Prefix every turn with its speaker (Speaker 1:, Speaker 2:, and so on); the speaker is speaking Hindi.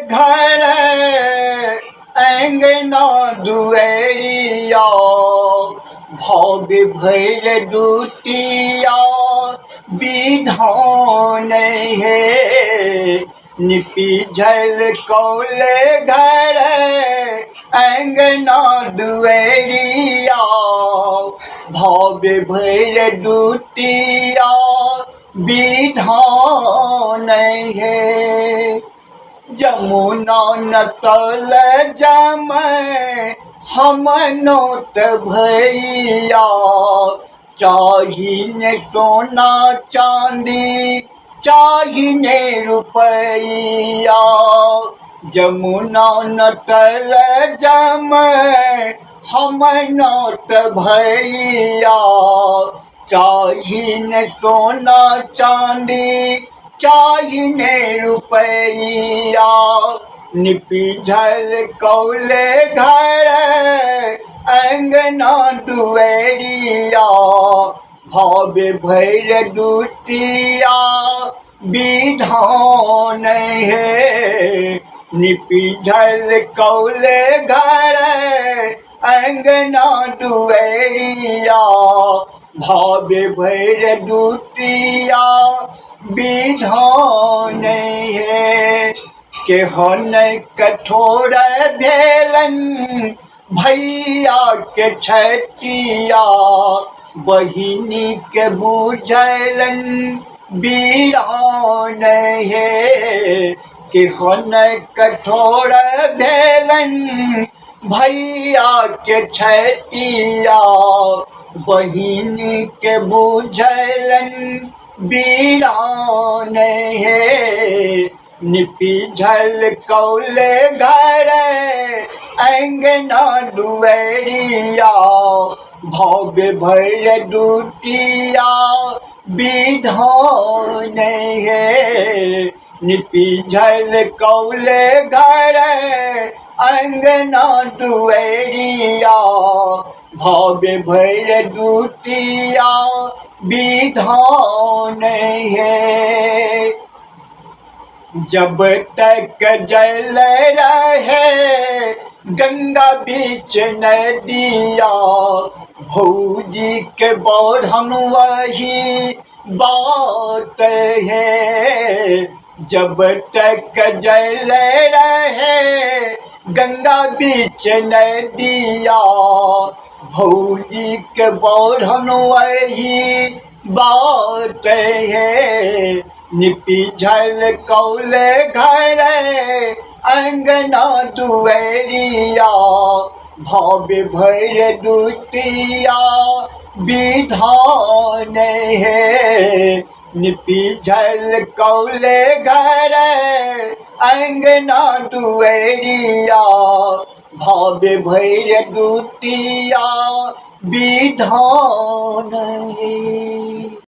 Speaker 1: घर अंगना दुआरिया भव्य भैर दुतिया विधान है निपी झल कौल घर अंगना दुआरिया भव्य भैर दुतिया विधान है जमुना नतल जम हम नोत भैया चाहिए सोना चांदी चाहिए रुपया जमुना नतल जम हम नोत भैया चाहिए सोना चांदी चाहिए रुपया निपी झल कौल घर अंगना दुआरिया भव्य भैर दुतिया विधान है निपी झल कौल घर अंगना दुआरिया भव्य भैर दुतिया विधान है के हन कठोर भेलन भैया के छतिया बहिनी के बुझलन वीरान है के हन कठोर भेलन भैया के छतिया बहिनी के बुझलन वीरान है निपी झल कौल घर अंगना दुआरिया भव्य भैर दुतिया विधान है निपी झल कौल घर अंगना दुआरिया भव्य भैर दुतिया विधान है जब तक जल रहे गंगा बीच नदिया भौजी के बढ़न वही बात है जब तक जल रहे गंगा बीच नदिया भौजी के बढ़न वही बात है निपी झल कौल घर अंगना दुआरिया भव्य भैर दुतिया विधान है निपी झल कौल घर अंगना दुआरिया भव्य भैर दुतिया विधान है।